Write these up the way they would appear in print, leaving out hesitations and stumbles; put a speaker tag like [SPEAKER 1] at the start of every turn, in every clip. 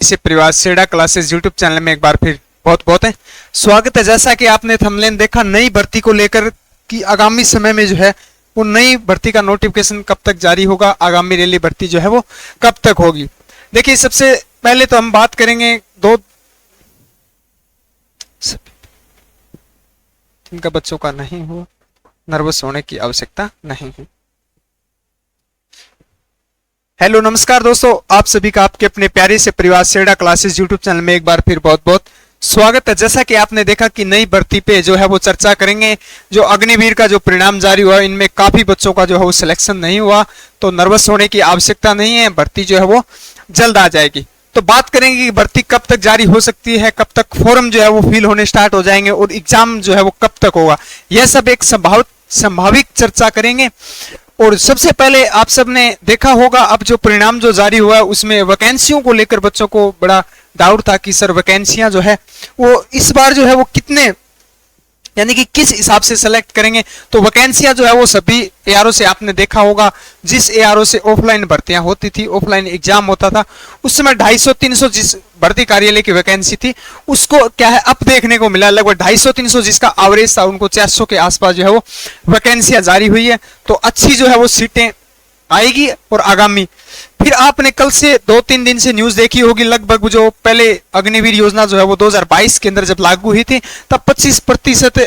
[SPEAKER 1] इसे परिवार सेड़ा classes YouTube channel में एक बार फिर बहुत बहुत है स्वागत है। जैसा कि आपने थंबनेल देखा, नई भर्ती को लेकर कि आगामी समय में जो है वो नई भर्ती का नोटिफिकेशन कब तक जारी होगा, आगामी रैली भर्ती जो है वो कब तक होगी। देखिए, सबसे पहले तो हम बात करेंगे जिनका बच्चों का नहीं हुआ, नर्वस होने की आवश्यकता नहीं है। हेलो नमस्कार दोस्तों, आप सभी का आपके अपने प्यारे से परिवार सेड़ा क्लासेस यूट्यूब चैनल में एक बार फिर बहुत बहुत स्वागत है। जैसा कि आपने देखा कि नई भर्ती पे जो है वो चर्चा करेंगे। जो अग्निवीर का जो परिणाम जारी हुआ, इनमें काफी बच्चों का जो है वो सिलेक्शन नहीं हुआ, तो नर्वस होने की आवश्यकता नहीं है, भर्ती जो है वो जल्द आ जाएगी। तो बात करेंगे कि भर्ती कब तक जारी हो सकती है, कब तक फॉर्म जो है वो फिल होने स्टार्ट हो जाएंगे और एग्जाम जो है वो कब तक होगा, यह सब एक संभावित चर्चा करेंगे। और सबसे पहले आप सबने देखा होगा, अब जो परिणाम जो जारी हुआ है उसमें वैकेंसियों को लेकर बच्चों को बड़ा डाउट था कि सर वैकेंसियां जो है वो इस बार जो है वो कितने, यानी कि किस हिसाब से सेलेक्ट करेंगे। तो वैकेंसियां जो है वो सभी एआरओ से आपने देखा होगा, जिस एआरओ से ऑफलाइन भर्तियां होती थी, ऑफलाइन एग्जाम होता था, उस समय 250-300 जिस भर्ती कार्यालय की वैकेंसी थी उसको क्या है अब देखने को मिला लगभग 250-300, जिसका एवरेज था उनको 400 के आसपास जो है वो वैकेंसियां जारी हुई है। तो अच्छी जो है वो सीटें आएगी। और आगामी फिर आपने कल से 2-3 दिन से न्यूज देखी होगी, लगभग जो पहले अग्निवीर योजना जो है वो 2022 के अंदर जब लागू हुई थी तब 25%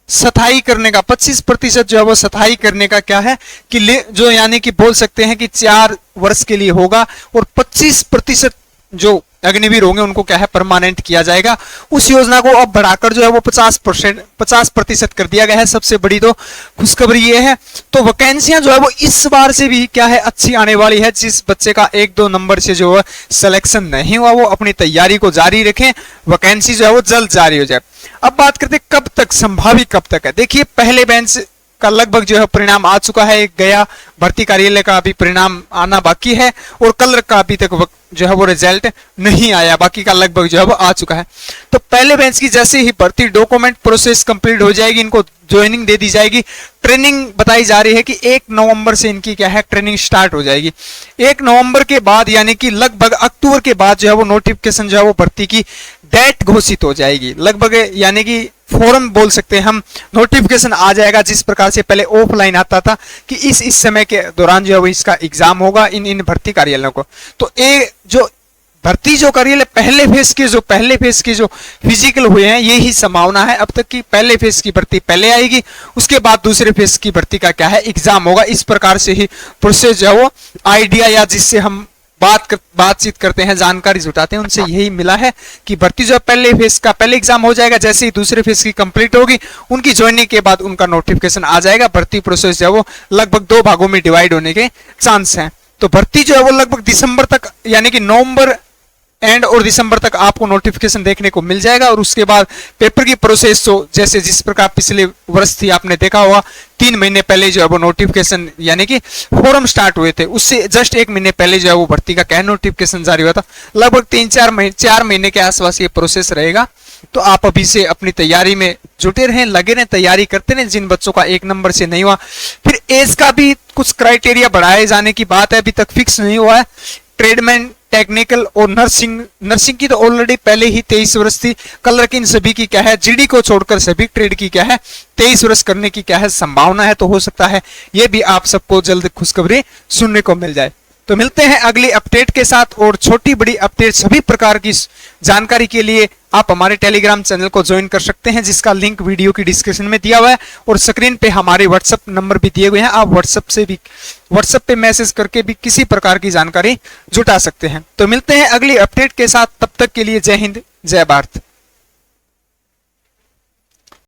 [SPEAKER 1] सथाई करने का, 25% जो है वो सथाई करने का क्या है कि जो यानी कि बोल सकते हैं कि 4 वर्ष के लिए होगा और 25% जो अग्निवीर होंगे उनको क्या है परमानेंट किया जाएगा। उस योजना को अब बढ़ाकर जो है वो 50% कर दिया गया है। सबसे बड़ी तो खुशखबरी ये है। तो वैकेंसियां जो है वो इस बार से भी क्या है अच्छी आने वाली है। जिस बच्चे का 1-2 नंबर से जो है सिलेक्शन नहीं हुआ वो अपनी तैयारी को जारी रखें, वैकेंसी जो है वो जल्द जारी हो जाए। अब बात करते हैं कब तक, संभावित कब तक है। देखिए, पहले बेंच का लगभग जो है परिणाम आ चुका है, गया भर्ती कार्यालय का अभी परिणाम आना बाकी है और कल का अभी तक जो है वो रिजल्ट नहीं आया, बाकी का लगभग जो है वो आ चुका है। तो पहले बेंच की जैसे ही भर्ती डॉक्यूमेंट प्रोसेस कंप्लीट हो जाएगी, इनको ज्वाइनिंग दे दी जाएगी। ट्रेनिंग बताई जा रही है कि 1 नवंबर से इनकी क्या है ट्रेनिंग स्टार्ट हो जाएगी। 1 नवंबर के बाद यानी कि लगभग अक्टूबर के बाद जो है वो नोटिफिकेशन जो है वो भर्ती की डेट घोषित हो जाएगी लगभग, यानी कि फॉर्म बोल सकते हैं हम, नोटिफिकेशन आ जाएगा। जिस प्रकार से पहले ऑफलाइन आता था कि इस समय के दौरान जो है वो इसका एग्जाम होगा इन भर्ती कार्यालयों को। तो जो भर्ती जो कार्यालय पहले फेज के जो फिजिकल हुए हैं, यही संभावना है अब तक की पहले फेज की भर्ती पहले आएगी, उसके बाद दूसरे फेज की भर्ती का क्या है एग्जाम होगा। इस प्रकार से ही प्रोसेस जो है वो आइडिया या जिससे हम बातचीत करते हैं, जानकारी जुटाते हैं, उनसे यही मिला है कि भर्ती जो पहले फेज का पहले एग्जाम हो जाएगा, जैसे ही दूसरे फेज की कंप्लीट होगी उनकी ज्वाइनिंग के बाद उनका नोटिफिकेशन आ जाएगा। भर्ती प्रोसेस जो है वो लगभग 2 भागों में डिवाइड होने के चांस हैं। तो भर्ती जो है वो लगभग दिसंबर तक, यानी कि नवंबर एंड और दिसंबर तक आपको नोटिफिकेशन देखने को मिल जाएगा। और उसके बाद पेपर की प्रोसेस तो जैसे जिस प्रकार पिछले वर्ष थी, आपने देखा होगा 3 महीने पहले जो है वो नोटिफिकेशन यानी कि फॉर्म स्टार्ट हुए थे, उससे जस्ट 1 महीने पहले जो है वो भर्ती का क्या नोटिफिकेशन जारी हुआ था। लगभग 4 महीने के आसपास ये प्रोसेस रहेगा। तो आप अभी से अपनी तैयारी में जुटे रहें, लगे रहें, तैयारी करते रहें। जिन बच्चों का 1 नंबर से नहीं हुआ, फिर एज का भी कुछ क्राइटेरिया बढ़ाए जाने की बात है, अभी तक फिक्स नहीं हुआ है। ट्रेडमैन, टेक्निकल और नर्सिंग की तो ऑलरेडी पहले ही 23 वर्ष थी। क्लर्क इन सभी की क्या है, जीडी को छोड़कर सभी ट्रेड की क्या है 23 वर्ष करने की क्या है संभावना है। तो हो सकता है ये भी आप सबको जल्द खुशखबरी सुनने को मिल जाए। तो मिलते हैं अगली अपडेट के साथ, और छोटी बड़ी अपडेट सभी प्रकार की जानकारी के लिए आप हमारे टेलीग्राम चैनल को ज्वाइन कर सकते हैं, जिसका लिंक वीडियो की डिस्क्रिप्शन में दिया हुआ है और स्क्रीन पे हमारे व्हाट्सएप नंबर भी दिए हुए हैं। आप व्हाट्सएप पे मैसेज करके भी किसी प्रकार की जानकारी जुटा सकते हैं। तो मिलते हैं अगली अपडेट के साथ, तब तक के लिए जय हिंद, जय भारत।